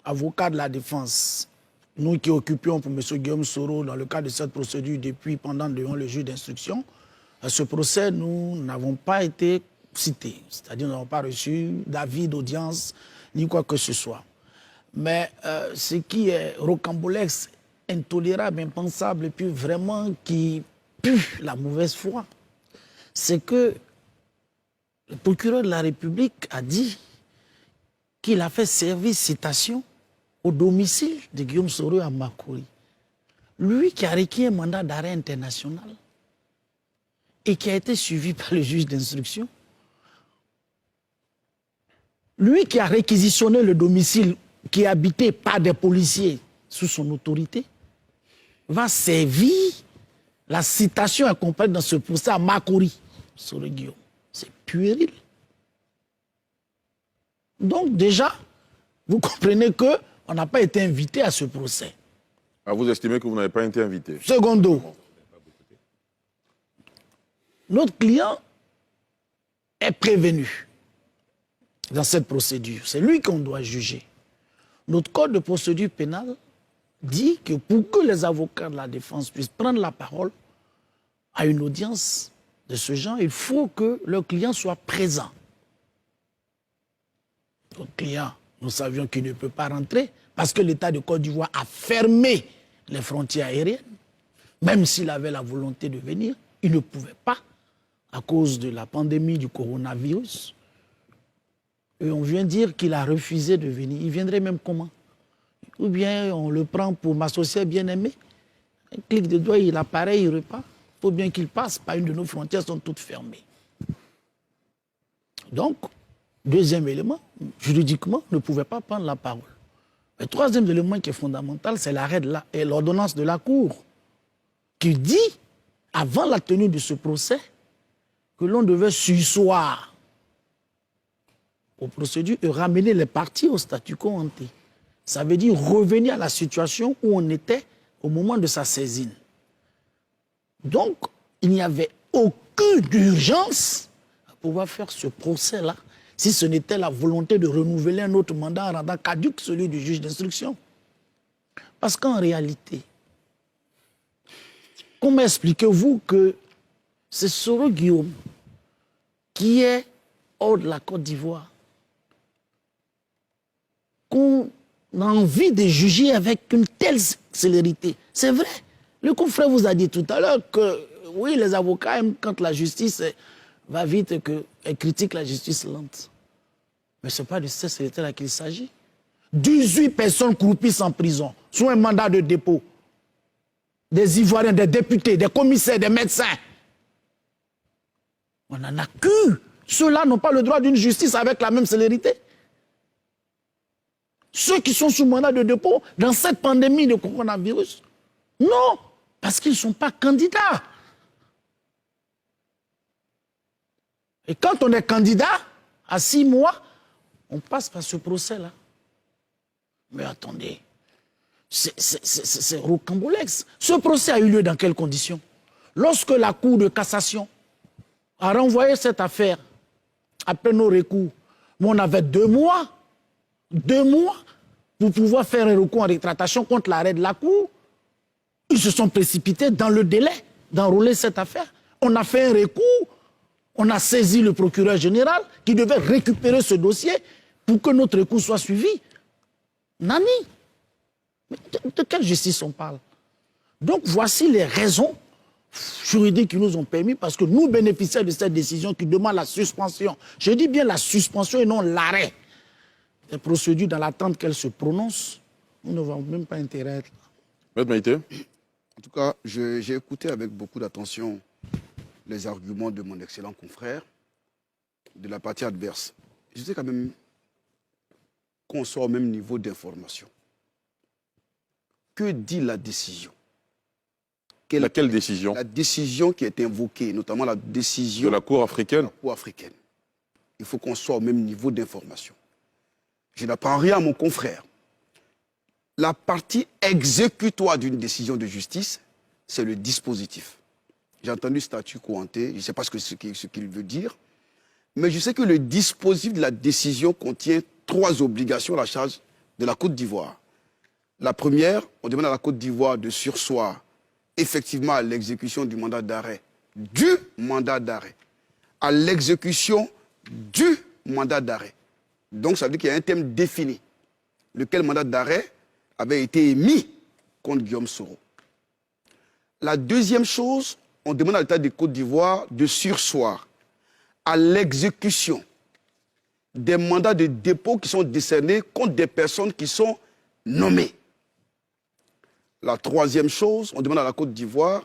avocats de la défense, nous qui occupions pour M. Guillaume Soro dans le cadre de cette procédure depuis pendant devant le juge d'instruction, à ce procès, nous n'avons pas été cités. C'est-à-dire nous n'avons pas reçu d'avis d'audience ni quoi que ce soit. Mais ce qui est rocambolesque, intolérable, impensable et puis vraiment qui pue la mauvaise foi, c'est que le procureur de la République a dit qu'il a fait service citation au domicile de Guillaume Soro à Makori. Lui qui a requis un mandat d'arrêt international et qui a été suivi par le juge d'instruction. Lui qui a réquisitionné le domicile qui est habité par des policiers sous son autorité, va servir la citation accompagnée dans ce procès à Makori, Soro Guillaume. C'est puéril. Donc déjà, vous comprenez qu'on n'a pas été invité à ce procès. Ah, vous estimez que vous n'avez pas été invité? Secondo, notre client est prévenu dans cette procédure. C'est lui qu'on doit juger. Notre code de procédure pénale dit que pour que les avocats de la défense puissent prendre la parole à une audience de ce genre, il faut que le client soit présent. Notre client, nous savions qu'il ne peut pas rentrer parce que l'État de Côte d'Ivoire a fermé les frontières aériennes. Même s'il avait la volonté de venir, il ne pouvait pas à cause de la pandémie du coronavirus. Et on vient dire qu'il a refusé de venir. Il viendrait même comment? Ou bien on le prend pour m'associer bien-aimé. Un clic de doigt, il apparaît, il repart. Il faut bien qu'il passe. Pas une de nos frontières sont toutes fermées. Donc, deuxième élément, juridiquement, ne pouvait pas prendre la parole. Le troisième élément qui est fondamental, c'est l'arrêt et l'ordonnance de la Cour, qui dit, avant la tenue de ce procès, que l'on devait surseoir aux procédures et ramener les parties au statu quo ante. Ça veut dire revenir à la situation où on était au moment de sa saisine. Donc, il n'y avait aucune urgence à pouvoir faire ce procès-là, si ce n'était la volonté de renouveler un autre mandat en rendant caduc celui du juge d'instruction. Parce qu'en réalité, comment expliquez-vous que c'est Soro Guillaume qui est hors de la Côte d'Ivoire, qu'on a envie de juger avec une telle célérité? C'est vrai. Le confrère vous a dit tout à l'heure que, oui, les avocats aiment quand la justice va vite et qu'elle critique la justice lente. Mais ce n'est pas de cette célérité-là qu'il s'agit. 18 personnes croupissent en prison, sous un mandat de dépôt. Des Ivoiriens, des députés, des commissaires, des médecins. On n'en a que. Ceux-là n'ont pas le droit d'une justice avec la même célérité. Ceux qui sont sous mandat de dépôt dans cette pandémie de coronavirus, non, parce qu'ils ne sont pas candidats. Et quand on est candidat, à 6 mois, on passe par ce procès-là. Mais attendez, c'est rocambolesque. Ce procès a eu lieu dans quelles conditions? Lorsque la Cour de cassation a renvoyé cette affaire après nos recours, on avait 2 mois pour pouvoir faire un recours en rétractation contre l'arrêt de la Cour. Ils se sont précipités dans le délai d'enrôler cette affaire. On a fait un recours, on a saisi le procureur général qui devait récupérer ce dossier pour que notre recours soit suivi. Nani, de quelle justice on parle? Donc voici les raisons juridiques qui nous ont permis, parce que nous bénéficions de cette décision qui demande la suspension. Je dis bien la suspension et non l'arrêt des procédures dans l'attente qu'elles se prononcent. Nous n'avons même pas intérêt à être là. Maître Maïté. En tout cas, j'ai écouté avec beaucoup d'attention les arguments de mon excellent confrère de la partie adverse. Je sais quand même qu'on soit au même niveau d'information. Que dit la décision? Laquelle décision? La décision qui est invoquée, notamment la décision de la Cour africaine. Il faut qu'on soit au même niveau d'information. Je n'apprends rien à mon confrère. La partie exécutoire d'une décision de justice, c'est le dispositif. J'ai entendu statu quo ante, je ne sais pas ce qu'il veut dire, mais je sais que le dispositif de la décision contient 3 obligations à la charge de la Côte d'Ivoire. La première, on demande à la Côte d'Ivoire de surseoir effectivement à l'exécution du mandat d'arrêt. Du mandat d'arrêt. À l'exécution du mandat d'arrêt. Donc ça veut dire qu'il y a un thème défini. Lequel mandat d'arrêt avait été émis contre Guillaume Soro. La deuxième chose, on demande à l'État de Côte d'Ivoire de surseoir à l'exécution des mandats de dépôt qui sont décernés contre des personnes qui sont nommées. La troisième chose, on demande à la Côte d'Ivoire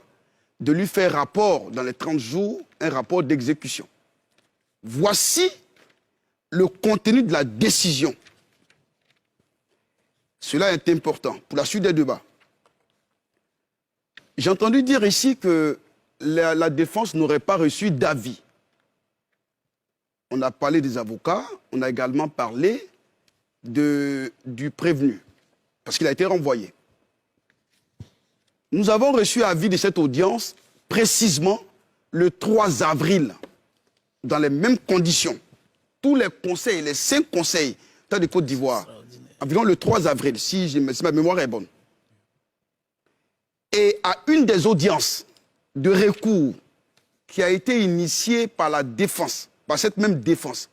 de lui faire rapport dans les 30 jours, un rapport d'exécution. Voici le contenu de la décision. Cela est important pour la suite des débats. J'ai entendu dire ici que la défense n'aurait pas reçu d'avis. On a parlé des avocats, on a également parlé du prévenu, parce qu'il a été renvoyé. Nous avons reçu avis de cette audience précisément le 3 avril, dans les mêmes conditions. Tous les conseils, les 5 conseils de Côte d'Ivoire, environ le 3 avril, si ma mémoire est bonne. Et à une des audiences de recours qui a été initiée par la défense, par cette même défense,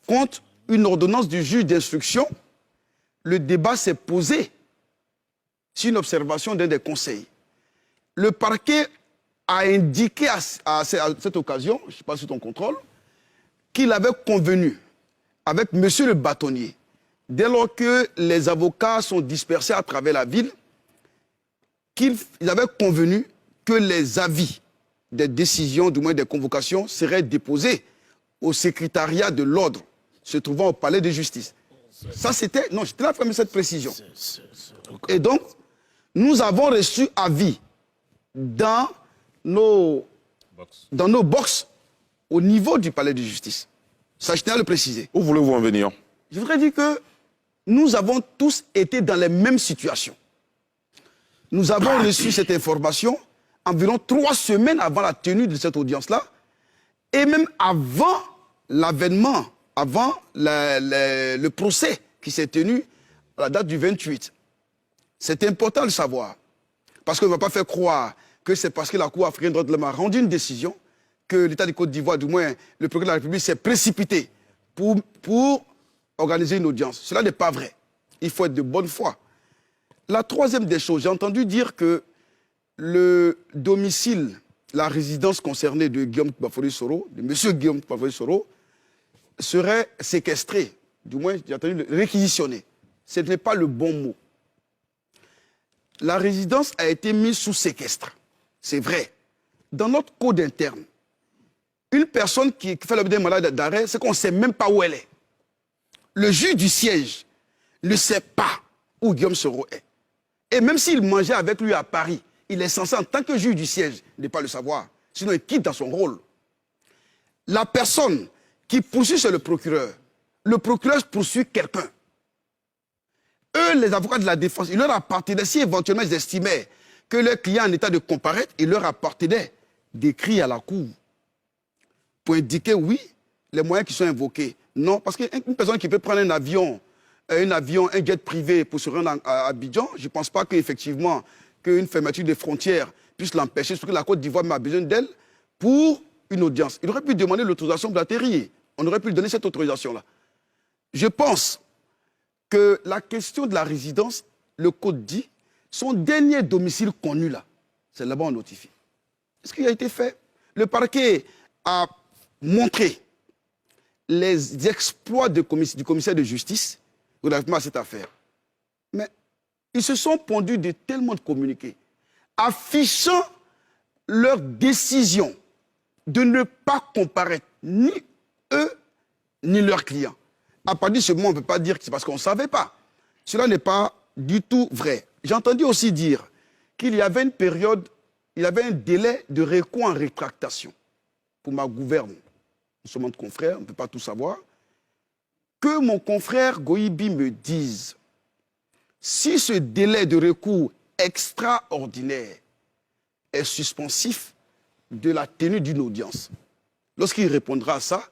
contre une ordonnance du juge d'instruction, le débat s'est posé sur une observation d'un des conseils. Le parquet a indiqué à cette occasion, je ne sais pas sous ton contrôle, qu'il avait convenu avec monsieur le bâtonnier, dès lors que les avocats sont dispersés à travers la ville, qu'ils avaient convenu que les avis des décisions, du moins des convocations, seraient déposés au secrétariat de l'ordre se trouvant au palais de justice. Ça, c'était... Non, je tenais à faire cette précision. Et donc, nous avons reçu avis dans nos box au niveau du palais de justice. Ça, je tenais à le préciser. Où voulez-vous en venir? Je voudrais dire que nous avons tous été dans les mêmes situations. Nous avons reçu cette information environ 3 semaines avant la tenue de cette audience-là, et même avant l'avènement, avant le procès qui s'est tenu à la date du 28. C'est important de le savoir, parce qu'on ne va pas faire croire que c'est parce que la Cour africaine des droits de l'homme a rendu une décision que l'État de Côte d'Ivoire, du moins le procureur de la République, s'est précipité pour organiser une audience. Cela n'est pas vrai. Il faut être de bonne foi. La troisième des choses, j'ai entendu dire que le domicile, la résidence concernée de Guillaume Bafori Soro, de M. Guillaume Bafori Soro, serait séquestré, du moins j'ai entendu réquisitionné. Ce n'est pas le bon mot. La résidence a été mise sous séquestre, c'est vrai. Dans notre code interne, une personne qui fait l'objet d'un mandat d'arrêt, c'est qu'on ne sait même pas où elle est. Le juge du siège ne sait pas où Guillaume Soro est. Et même s'il mangeait avec lui à Paris, il est censé, en tant que juge du siège, ne pas le savoir. Sinon, il quitte dans son rôle. La personne qui poursuit chez le procureur poursuit quelqu'un. Eux, les avocats de la défense, il leur appartenait, si éventuellement ils estimaient que leur client est en état de comparaître, il leur appartenait d'écrire à la cour pour indiquer, oui, les moyens qui sont invoqués. Non, parce qu'une personne qui peut prendre un avion, un jet privé pour se rendre à Abidjan, je ne pense pas qu'effectivement, qu'une fermeture des frontières puisse l'empêcher, parce que la Côte d'Ivoire a besoin d'elle pour une audience. Il aurait pu demander l'autorisation d'atterrir. On aurait pu lui donner cette autorisation-là. Je pense que la question de la résidence, le code dit, son dernier domicile connu là, c'est là-bas on notifie. Ce qui a été fait, le parquet a montré les exploits du commissaire de justice relativement à cette affaire. Mais ils se sont pondus de tellement de communiqués, affichant leur décision de ne pas comparaître ni eux, ni leurs clients. À partir de ce moment, on ne peut pas dire que c'est parce qu'on ne savait pas. Cela n'est pas du tout vrai. J'ai entendu aussi dire qu'il y avait une période, il y avait un délai de recours en rétractation pour ma gouverne. Nous sommes entre confrères, on ne peut pas tout savoir. Que mon confrère Goïbi me dise si ce délai de recours extraordinaire est suspensif de la tenue d'une audience. Lorsqu'il répondra à ça,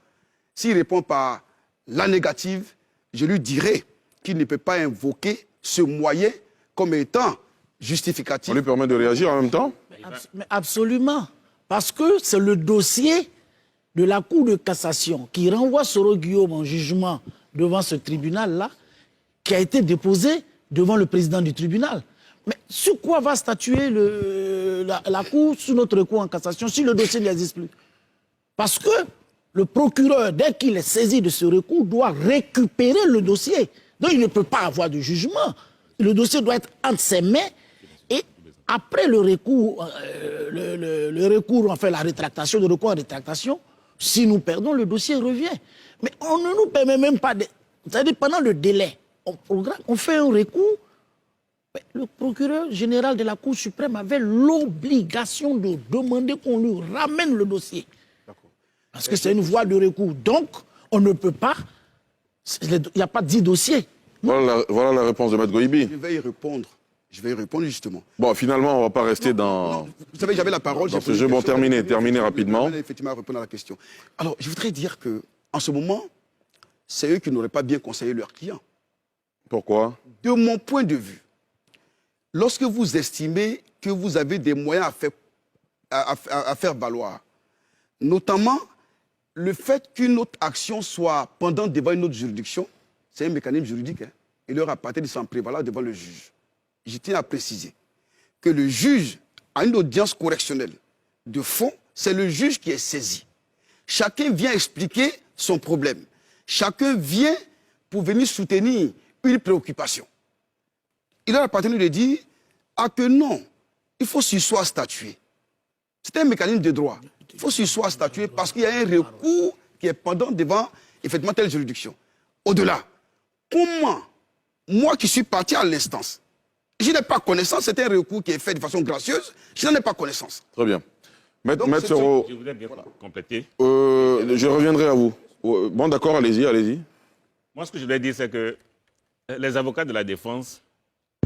s'il répond par la négative, je lui dirai qu'il ne peut pas invoquer ce moyen comme étant justificatif. On lui permet de réagir en même temps? Mais absolument. Parce que c'est le dossier de la Cour de cassation qui renvoie Soro Guillaume en jugement devant ce tribunal-là, qui a été déposé devant le président du tribunal. Mais sur quoi va statuer la Cour sur notre recours en cassation si le dossier n'existe plus? Parce que le procureur, dès qu'il est saisi de ce recours, doit récupérer le dossier. Donc il ne peut pas avoir de jugement. Le dossier doit être entre ses mains et après le recours, enfin la rétractation, le recours en rétractation, si nous perdons, le dossier revient. Mais on ne nous permet même pas de... C'est-à-dire pendant le délai, on fait un recours. Le procureur général de la Cour suprême avait l'obligation de demander qu'on lui ramène le dossier. Parce que c'est une voie de recours. Donc, on ne peut pas... Il n'y a pas 10 dossiers. Voilà la réponse de Maître Goïbi. Je vais y répondre. Je vais y répondre justement. Bon, finalement, on ne va pas rester dans... Non, vous savez, j'avais la parole. Dans ce jeu, bon, terminé rapidement. Je vais effectivement répondre à la question. Alors, je voudrais dire qu'en ce moment, c'est eux qui n'auraient pas bien conseillé leurs clients. Pourquoi? De mon point de vue, lorsque vous estimez que vous avez des moyens à faire valoir, notamment le fait qu'une autre action soit pendant devant une autre juridiction, c'est un mécanisme juridique. Hein. Il leur appartient de s'en prévaloir devant le juge. Je tiens à préciser que le juge a une audience correctionnelle de fond, c'est le juge qui est saisi. Chacun vient expliquer son problème. Chacun vient pour venir soutenir une préoccupation. Il leur appartient de dire que non, il faut sur soi statuer. C'est un mécanisme de droit. Il faut sur soi statuer parce qu'il y a un recours qui est pendant devant effectivement telle juridiction. Au-delà, comment, moi qui suis parti à l'instance, je n'ai pas connaissance, c'est un recours qui est fait de façon gracieuse, je n'en ai pas connaissance. Très bien. Maître Soro, je voudrais bien compléter. je reviendrai à vous. Bon, d'accord, allez-y. Moi, ce que je voulais dire, c'est que les avocats de la défense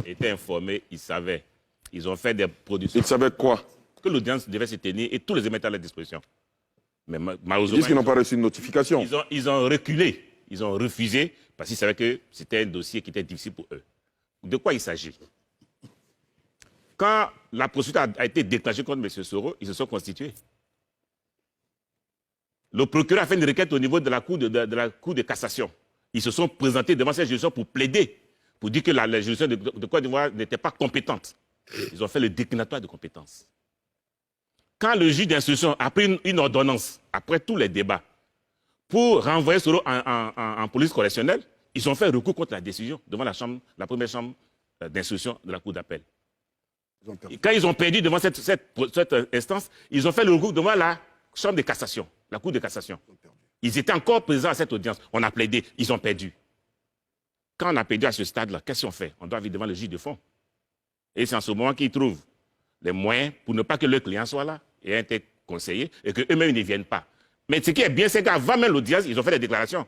étaient informés, ils savaient. Ils ont fait des productions. Ils savaient quoi? Que l'audience devait se tenir et tous les émetteurs à leur disposition. Mais malheureusement, ils disent qu'ils n'ont pas reçu une notification. Ils ont reculé, ils ont refusé parce qu'ils savaient que c'était un dossier qui était difficile pour eux. De quoi il s'agit? Quand la procédure a été déclenchée contre M. Soro, ils se sont constitués. Le procureur a fait une requête au niveau de la Cour de cassation. Ils se sont présentés devant cette juridiction pour plaider, pour dire que la juridiction de Côte d'Ivoire n'était pas compétente. Ils ont fait le déclinatoire de compétences. Quand le juge d'instruction a pris une ordonnance, après tous les débats, pour renvoyer Soro en police correctionnelle, ils ont fait recours contre la décision devant la première chambre d'instruction de la Cour d'appel. Quand ils ont perdu devant cette instance, ils ont fait le recours devant la chambre de cassation, la Cour de cassation. Ils étaient encore présents à cette audience. On a plaidé, ils ont perdu. Quand on a perdu à ce stade-là, qu'est-ce qu'on fait? On doit aller devant le juge de fond. Et c'est en ce moment qu'ils trouvent les moyens pour ne pas que le client soit là et ait été conseillé et qu'eux-mêmes ne viennent pas. Mais ce qui est bien, c'est qu'avant même l'audience, ils ont fait des déclarations.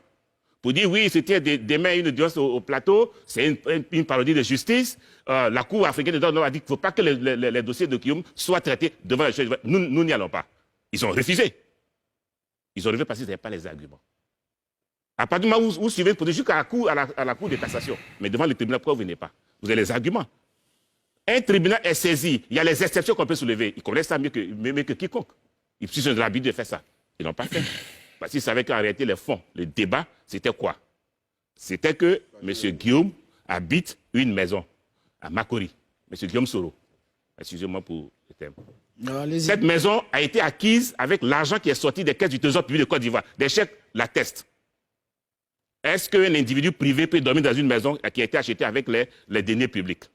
Pour dire, oui, c'était demain une audience au plateau, c'est une parodie de justice. La Cour africaine des droits de l'homme a dit qu'il ne faut pas que les dossiers de Guillaume soient traités devant le juge. Nous n'y allons pas. Ils ont refusé. Ils ont refusé parce qu'ils n'avaient pas les arguments. À partir du moment où vous suivez une procédure jusqu'à la Cour de cassation, mais devant le tribunal, pourquoi vous venez pas? Vous avez les arguments. Un tribunal est saisi, il y a les exceptions qu'on peut soulever. Ils connaissent ça mieux que quiconque. Ils ont l'habitude de faire ça. Ils n'ont pas fait. Parce qu'ils savaient qu'en réalité, les fonds, le débat, c'était quoi? C'était que M. Guillaume habite une maison à Makori. M. Guillaume Soro. Excusez-moi pour le terme. Cette maison a été acquise avec l'argent qui est sorti des caisses du Trésor public de Côte d'Ivoire. Des chèques l'attestent. Est-ce qu'un individu privé peut dormir dans une maison qui a été achetée avec les deniers publics?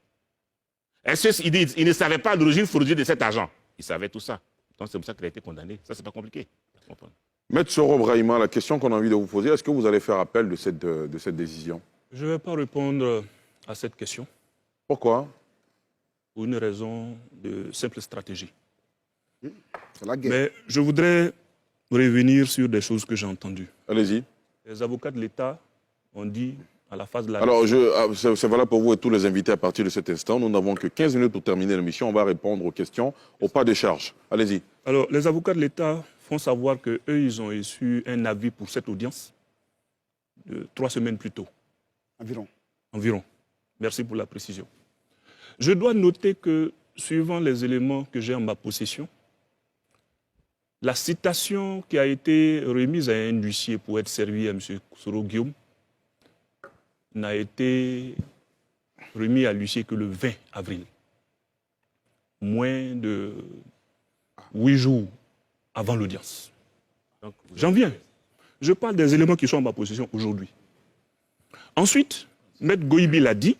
Est-ce qu'il ne savait pas l'origine frauduleux de cet argent? Il savait tout ça. Donc c'est pour ça qu'il a été condamné. Ça, c'est pas compliqué. Maître Soro Brahima, la question qu'on a envie de vous poser, est-ce que vous allez faire appel de cette décision? Je ne vais pas répondre à cette question. Pourquoi? Pour une raison de simple stratégie. C'est la guerre. Mais je voudrais revenir sur des choses que j'ai entendues. Allez-y. Les avocats de l'État ont dit à la phase de la... Alors, c'est valable pour vous et tous les invités à partir de cet instant. Nous n'avons que 15 minutes pour terminer l'émission. On va répondre aux questions au pas de charge. Allez-y. Alors, les avocats de l'État font savoir qu'eux, ils ont reçu un avis pour cette audience de 3 semaines plus tôt. Environ. Environ. Merci pour la précision. Je dois noter que, suivant les éléments que j'ai en ma possession, la citation qui a été remise à un huissier pour être servi à M. Soro Guillaume n'a été remise à l'huissier que le 20 avril. Moins de 8 jours avant l'audience. J'en viens. Je parle des éléments qui sont en ma possession aujourd'hui. Ensuite, Maître Goïbi l'a dit,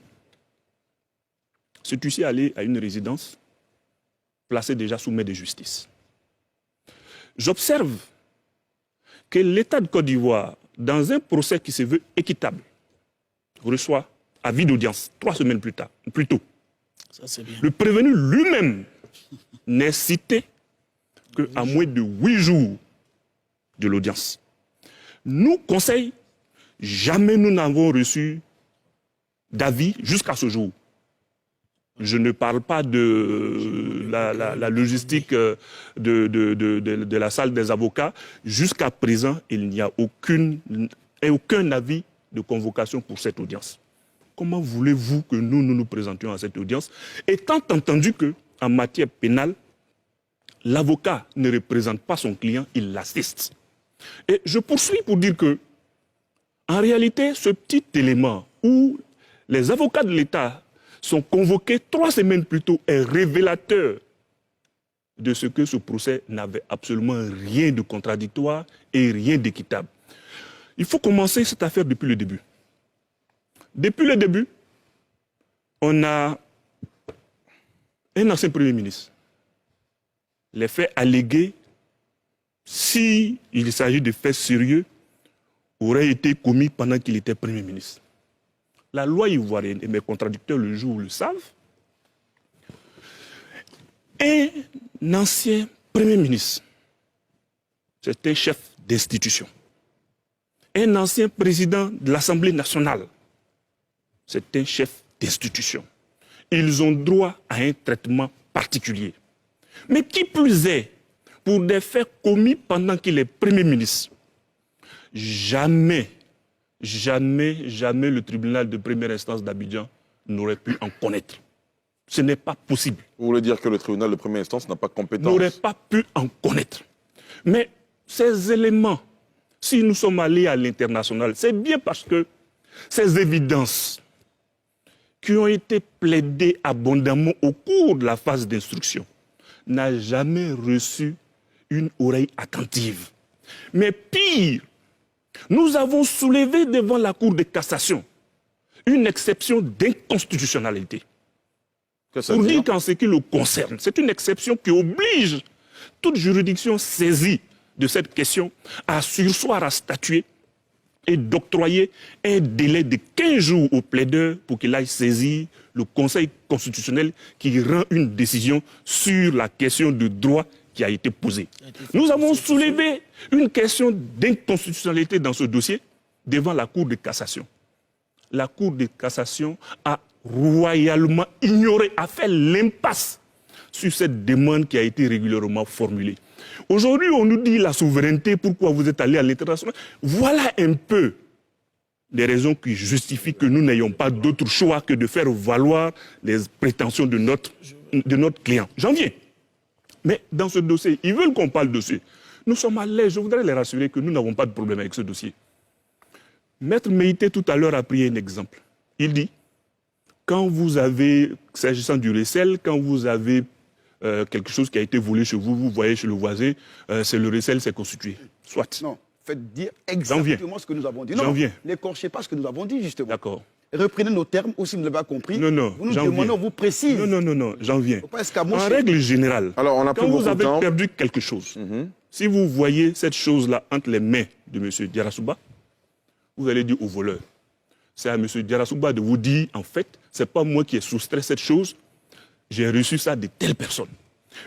cet huissier allé à une résidence placée déjà sous main de justice. J'observe que l'État de Côte d'Ivoire, dans un procès qui se veut équitable, reçoit avis d'audience 3 semaines plus tôt. Ça, c'est bien. Le prévenu lui-même n'est cité qu'à moins de 8 jours de l'audience. Nous, conseil, jamais nous n'avons reçu d'avis jusqu'à ce jour. Je ne parle pas de la logistique de la salle des avocats. Jusqu'à présent, il n'y a aucun avis de convocation pour cette audience. Comment voulez-vous que nous présentions à cette audience, étant entendu qu'en matière pénale, l'avocat ne représente pas son client, il l'assiste. Et je poursuis pour dire que, en réalité, ce petit élément où les avocats de l'État sont convoqués 3 semaines plus tôt est révélateur de ce que ce procès n'avait absolument rien de contradictoire et rien d'équitable. Il faut commencer cette affaire depuis le début. Depuis le début, on a un ancien Premier ministre. Les faits allégués, s'il s'agit de faits sérieux, auraient été commis pendant qu'il était Premier ministre. La loi ivoirienne, et mes contradicteurs le jour le savent, un ancien Premier ministre, c'est un chef d'institution. Un ancien président de l'Assemblée nationale, c'est un chef d'institution. Ils ont droit à un traitement particulier. Mais qui plus est, pour des faits commis pendant qu'il est Premier ministre, jamais le tribunal de première instance d'Abidjan n'aurait pu en connaître. Ce n'est pas possible. Vous voulez dire que le tribunal de première instance n'a pas compétence? N'aurait pas pu en connaître. Mais ces éléments, si nous sommes allés à l'international, c'est bien parce que ces évidences qui ont été plaidées abondamment au cours de la phase d'instruction n'ont jamais reçu une oreille attentive. Mais pire, nous avons soulevé devant la Cour de cassation une exception d'inconstitutionnalité. Pour dire qu'en ce qui le concerne, c'est une exception qui oblige toute juridiction saisie de cette question à surseoir à statuer et d'octroyer un délai de 15 jours au plaideur pour qu'il aille saisir le Conseil constitutionnel qui rend une décision sur la question de droit qui a été posée. Nous avons soulevé une question d'inconstitutionnalité dans ce dossier devant la Cour de cassation. La Cour de cassation a royalement ignoré, a fait l'impasse sur cette demande qui a été régulièrement formulée. Aujourd'hui, on nous dit la souveraineté, pourquoi vous êtes allé à l'international. Voilà un peu les raisons qui justifient que nous n'ayons pas d'autre choix que de faire valoir les prétentions de notre client. J'en viens. Mais dans ce dossier, ils veulent qu'on parle de ce. Nous sommes à l'aise. Je voudrais les rassurer que nous n'avons pas de problème avec ce dossier. Maître Meïté, tout à l'heure, a pris un exemple. Il dit, quand vous avez, s'agissant du recel, quand vous avez quelque chose qui a été volé chez vous, vous voyez chez le voisin, c'est le recel, c'est constitué. Soit. Non, faites dire exactement ce que nous avons dit. Non, n'écorchez pas ce que nous avons dit, justement. D'accord. Reprenez nos termes, ou si vous ne l'avez pas compris. Non, non, vous nous demandez, on vous précise. Non, j'en viens. En règle générale, alors, on a quand vous avez perdu quelque chose, si vous voyez cette chose-là entre les mains de M. Diarra-Souba, vous allez dire au voleur. C'est à M. Diarra-Souba de vous dire, en fait, ce n'est pas moi qui ai soustrait cette chose, j'ai reçu ça de telle personne.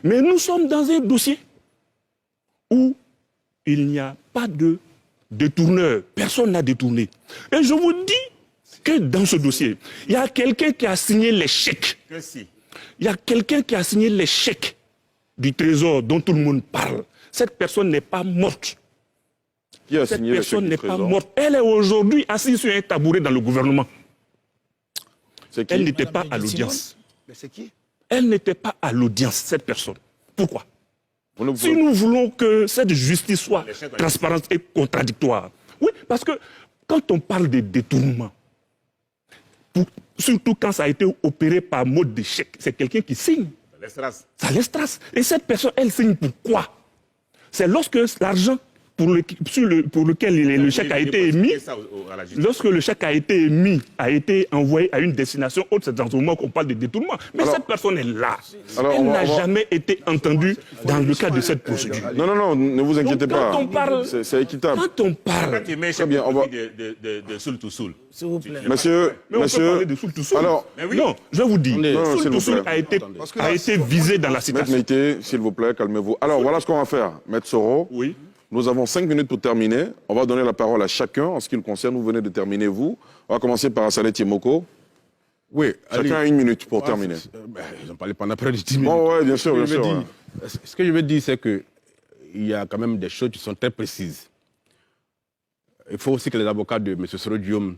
Mais nous sommes dans un dossier où il n'y a pas de détourneur. Personne n'a détourné. Et je vous dis que dans ce dossier, il y a quelqu'un qui a signé les chèques. Il y a quelqu'un qui a signé les chèques du trésor dont tout le monde parle. Cette personne n'est pas morte. Qui a Cette signé personne les n'est chèques du pas trésor? morte. Elle est aujourd'hui assise sur un tabouret dans le gouvernement. C'est qui? Elle n'était Madame pas à Brigitte l'audience. Mais c'est qui? Elle n'était pas à l'audience, cette personne. Pourquoi? Vous ne Si pouvez- nous voulons que cette justice soit transparente et contradictoire. Oui, parce que quand on parle de détournement, surtout quand ça a été opéré par mode de chèque, c'est quelqu'un qui signe. Ça laisse trace. Et cette personne, elle signe pourquoi? C'est lorsque l'argent pour lequel le chèque a été émis, lorsque le chèque a été émis, a été envoyé à une destination autre, c'est dans ce moment qu'on parle de détournement. Mais Alors- cette personne est là. Alors, Elle on va- n'a on va- jamais été entendue dans le cadre de cette procédure. Non, ne vous inquiétez Donc, quand pas. on parle- C'est équitable. Quand on parle, Très bien, on va- de soul to soul. S'il vous plaît. Monsieur, mais on peut parler de soul to soul. alors, Non, je vais vous dire, Non, soul s'il to vous soul plaît. a été visé dans la Maître citation. Meïté, s'il vous plaît, calmez-vous. Alors, voilà ce qu'on va faire. Maître Soro, Oui. nous avons 5 minutes pour terminer. On va donner la parole à chacun en ce qui le concerne. Vous venez de terminer, vous. On va commencer par Assalet Yemoko. Oui, Chacun a 1 minute pour terminer. Ils ont parlé pendant près de 10 minutes. Oh, ouais, bien sûr, Ce que bien je veux sûr. dire- Ce que je veux dire, c'est qu'il y a quand même des choses qui sont très précises. Il faut aussi que les avocats de M. Soro Guillaume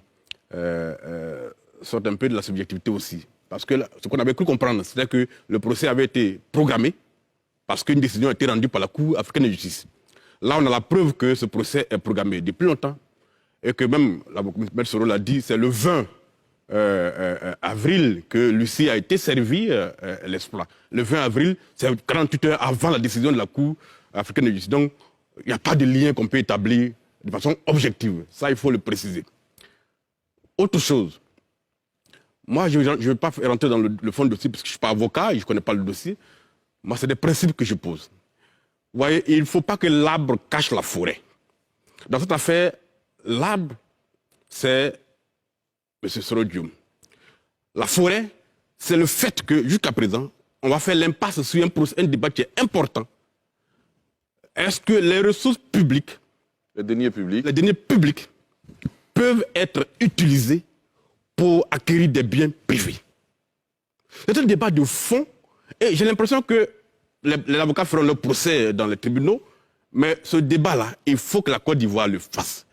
sortent un peu de la subjectivité aussi. Parce que là, ce qu'on avait cru comprendre, c'est que le procès avait été programmé parce qu'une décision a été rendue par la Cour africaine de justice. Là, on a la preuve que ce procès est programmé depuis longtemps et que même, M. Soro l'a dit, c'est le 20 avril que Lucie a été servie l'exploit. Le 20 avril, c'est 48 heures avant la décision de la Cour africaine de justice. Donc, il n'y a pas de lien qu'on peut établir de façon objective. Ça, il faut le préciser. Autre chose, moi, je ne vais pas rentrer dans le fond du dossier parce que je ne suis pas avocat et je ne connais pas le dossier. Moi, c'est des principes que je pose. Vous voyez, il ne faut pas que l'arbre cache la forêt. Dans cette affaire, l'arbre, c'est M. Soro Guillaume. La forêt, c'est le fait que, jusqu'à présent, on va faire l'impasse sur un débat qui est important. Est-ce que les ressources publiques, Les deniers publics. les deniers publics, peuvent être utilisés pour acquérir des biens privés? C'est un débat de fond et j'ai l'impression que les avocats feront leur procès dans les tribunaux, mais ce débat-là, il faut que la Côte d'Ivoire le fasse.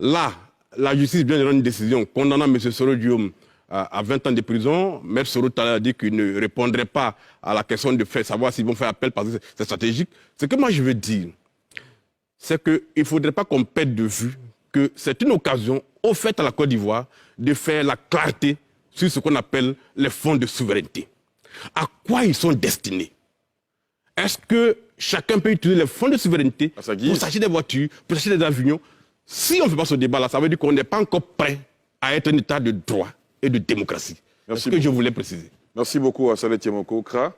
Là, la justice vient de rendre une décision condamnant M. Soro Guillaume à 20 ans de prison. M. Soro a dit qu'il ne répondrait pas à la question de faire savoir s'ils vont faire appel parce que c'est stratégique. Ce que moi je veux dire, c'est qu'il ne faudrait pas qu'on perde de vue que c'est une occasion offerte à la Côte d'Ivoire de faire la clarté sur ce qu'on appelle les fonds de souveraineté. À quoi ils sont destinés? Est-ce que chacun peut utiliser les fonds de souveraineté À sa guise. pour s'acheter des voitures, pour s'acheter des avions? Si on ne fait pas ce débat-là, ça veut dire qu'on n'est pas encore prêt à être un état de droit et de démocratie. Merci C'est ce que je voulais préciser. Merci beaucoup Assalet Yemoko. Kra.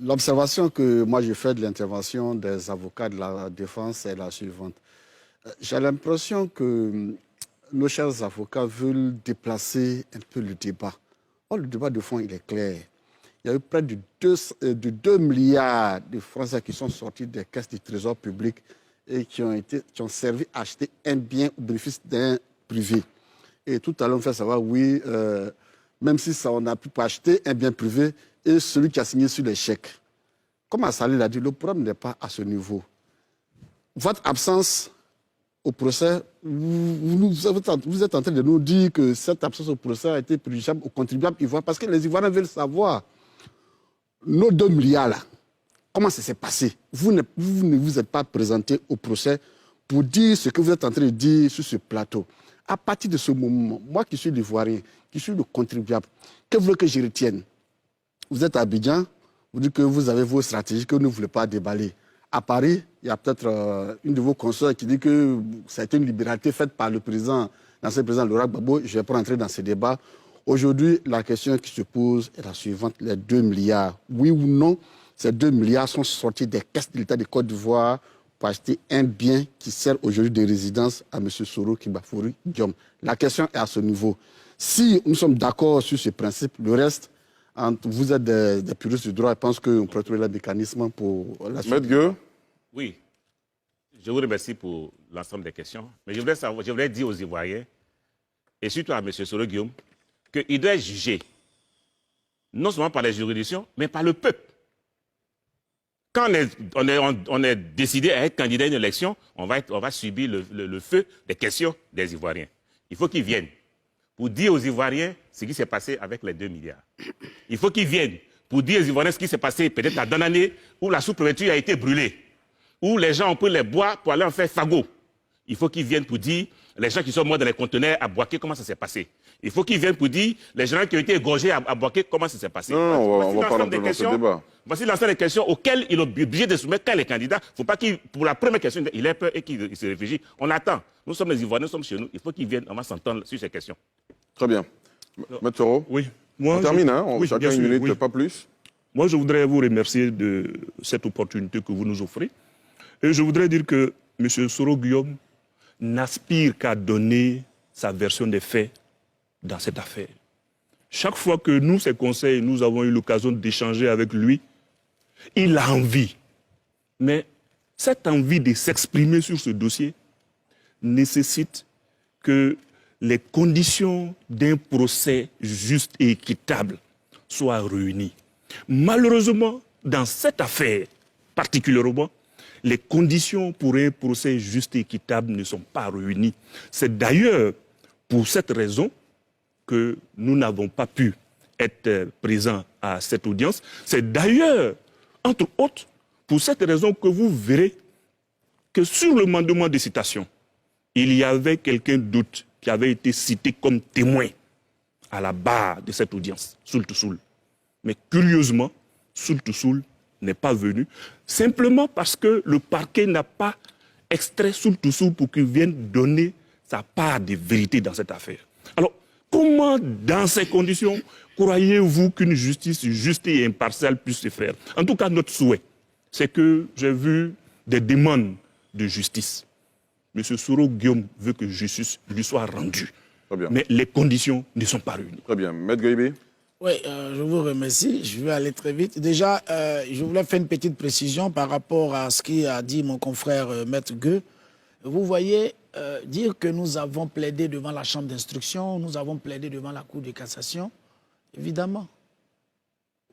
L'observation que moi je fais de l'intervention des avocats de la défense est la suivante. J'ai l'impression que nos chers avocats veulent déplacer un peu le débat. Or, le débat de fond, il est clair. Il y a eu près de 2 milliards de francs qui sont sortis des caisses du trésor public et qui ont servi à acheter un bien au bénéfice d'un privé. Et tout à l'heure, on fait savoir, oui, même si ça, on a pu pas acheter un bien privé, et celui qui a signé sur les chèques. Comme Assali l'a dit, le problème n'est pas à ce niveau. Votre absence au procès, vous êtes en train de nous dire que cette absence au procès a été préjudiciable aux contribuables ivoiriens, parce que les Ivoiriens veulent savoir, nos 2 milliards là, comment ça s'est passé? Vous ne vous êtes pas présenté au procès pour dire ce que vous êtes en train de dire sur ce plateau. À partir de ce moment, moi qui suis l'Ivoirien, qui suis le contribuable, que vous voulez que je retienne? Vous êtes à Abidjan, vous dites que vous avez vos stratégies que vous ne voulez pas déballer. À Paris, il y a peut-être une de vos consoeurs qui dit que ça a été une libéralité faite par le président, l'ancien président Laurent Gbagbo. Je ne vais pas entrer dans ce débat. Aujourd'hui, la question qui se pose est la suivante, les 2 milliards. Oui ou non, ces 2 milliards sont sortis des caisses de l'État de Côte d'Ivoire pour acheter un bien qui sert aujourd'hui de résidence à M. Soro Kimbafouri Guillaume. La question est à ce niveau. Si nous sommes d'accord sur ce principe, le reste, vous êtes des puristes du droit, je pense qu'on peut trouver le mécanisme pour la suite. Maître Gueux. Oui. Je vous remercie pour l'ensemble des questions. Mais je voudrais dire aux Ivoiriens, et surtout à M. Soro Guillaume, qu'il doit être jugé, non seulement par les juridictions, mais par le peuple. Quand on est décidé à être candidat à une élection, on va subir le feu des questions des Ivoiriens. Il faut qu'ils viennent pour dire aux Ivoiriens ce qui s'est passé avec les 2 milliards. Il faut qu'ils viennent pour dire aux Ivoiriens ce qui s'est passé peut-être la dernière année où la sous-préfecture a été brûlée, où les gens ont pris les bois pour aller en faire fagot. Il faut qu'ils viennent pour dire les gens qui sont morts dans les conteneurs à Boaké, comment ça s'est passé. Il faut qu'ils viennent pour dire les gens qui ont été égorgés à Boaké, comment ça s'est passé. Non, on va pas rentrer dans ce débat. Voici l'ensemble des questions auxquelles il est obligé de soumettre quand les candidats. Il ne faut pas qu'il, pour la première question, il ait peur et qu'il se réfugie. On attend. Nous sommes les Ivoiriens, nous sommes chez nous. Il faut qu'ils viennent, on va s'entendre sur ces questions. Très bien. Maître Soro, Oui. on termine, hein, oui, chacun bien une sûr, minute, oui. pas plus. Moi, je voudrais vous remercier de cette opportunité que vous nous offrez. Et je voudrais dire que M. Soro Guillaume n'aspire qu'à donner sa version des faits dans cette affaire. Chaque fois que nous, ses conseils, nous avons eu l'occasion d'échanger avec lui, il a envie. Mais cette envie de s'exprimer sur ce dossier nécessite que les conditions d'un procès juste et équitable soient réunies. Malheureusement, dans cette affaire particulièrement, les conditions pour un procès juste et équitable ne sont pas réunies. C'est d'ailleurs pour cette raison que nous n'avons pas pu être présents à cette audience. C'est d'ailleurs, entre autres, pour cette raison que vous verrez que sur le mandement de citation, il y avait quelqu'un d'autre qui avait été cité comme témoin à la barre de cette audience, Soul to Soul. Mais curieusement, Soul to Soul n'est pas venu, simplement parce que le parquet n'a pas extrait Soul to Soul pour qu'il vienne donner sa part de vérité dans cette affaire. Alors, comment, dans ces conditions, croyez-vous qu'une justice juste et impartiale puisse se faire? En tout cas, notre souhait, c'est que j'ai vu des demandes de justice. M. Soro Guillaume veut que justice lui soit rendue. Mais les conditions ne sont pas réunies. Très bien. Maître Gaïbé. Oui, je vous remercie. Je vais aller très vite. Déjà, je voulais faire une petite précision par rapport à ce qu'a dit mon confrère Maître Gueux. Vous voyez, dire que nous avons plaidé devant la Chambre d'instruction, nous avons plaidé devant la Cour de cassation, évidemment.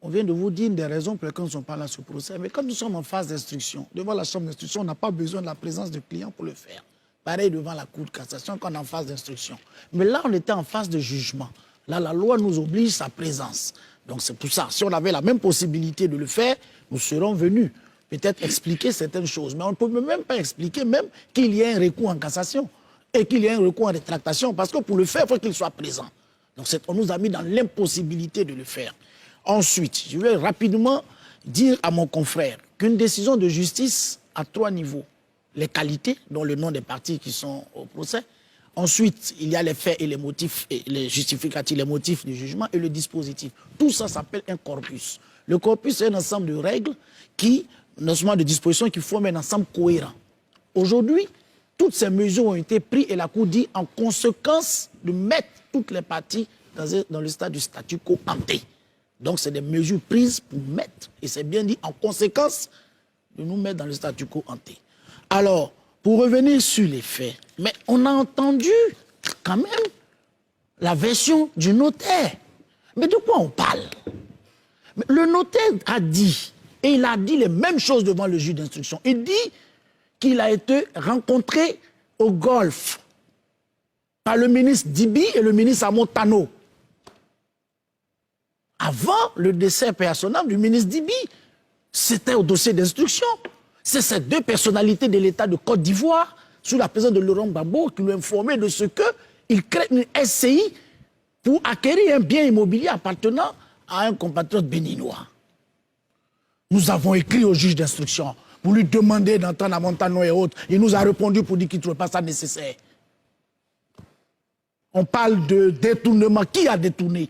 On vient de vous dire des raisons pour lesquelles nous ne sommes pas là sur procès. Mais quand nous sommes en phase d'instruction, devant la Chambre d'instruction, on n'a pas besoin de la présence de clients pour le faire. Pareil devant la Cour de cassation quand on est en phase d'instruction. Mais là, on était en phase de jugement. Là, la loi nous oblige sa présence. Donc c'est pour ça. Si on avait la même possibilité de le faire, nous serons venus peut-être expliquer certaines choses. Mais on ne peut même pas expliquer même qu'il y ait un recours en cassation et qu'il y ait un recours en rétractation. Parce que pour le faire, il faut qu'il soit présent. Donc on nous a mis dans l'impossibilité de le faire. Ensuite, je vais rapidement dire à mon confrère qu'une décision de justice a 3 niveaux. Les qualités, dont le nom des parties qui sont au procès. Ensuite, il y a les faits et les motifs, et les justificatifs, les motifs du jugement et le dispositif. Tout ça s'appelle un corpus. Le corpus, c'est un ensemble de règles un ensemble de dispositions qui forment un ensemble cohérent. Aujourd'hui, toutes ces mesures ont été prises et la Cour dit en conséquence de mettre toutes les parties dans le stade du statu quo ante. Donc, c'est des mesures prises pour mettre, et c'est bien dit, en conséquence de nous mettre dans le statu quo ante. Alors, pour revenir sur les faits, mais on a entendu quand même la version du notaire. Mais de quoi on parle? Le notaire a dit, et il a dit les mêmes choses devant le juge d'instruction. Il dit qu'il a été rencontré au Golfe par le ministre Dibi et le ministre Amontano. Avant le décès personnel du ministre Dibi, c'était au dossier d'instruction. C'est ces 2 personnalités de l'État de Côte d'Ivoire, sous la présence de Laurent Gbagbo, qui l'ont informé de ce qu'il crée une SCI pour acquérir un bien immobilier appartenant à un compatriote béninois. Nous avons écrit au juge d'instruction pour lui demander d'entendre à Montano et autres. Il nous a répondu pour dire qu'il ne trouvait pas ça nécessaire. On parle de détournement. Qui a détourné?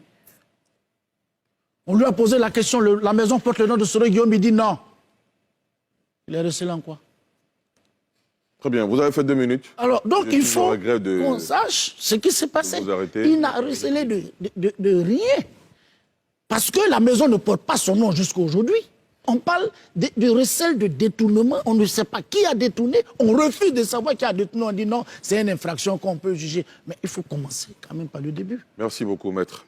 On lui a posé la question, la maison porte le nom de Soro Guillaume, il dit non. Il est resté là en quoi? Très bien, vous avez fait 2 minutes. Alors, donc il faut qu'on sache ce qui s'est passé. Il n'a recelé de rien. Parce que la maison ne porte pas son nom jusqu'à aujourd'hui. On parle de recel de détournement. On ne sait pas qui a détourné. On refuse de savoir qui a détourné. On dit non, c'est une infraction qu'on peut juger. Mais il faut commencer quand même par le début. Merci beaucoup, maître.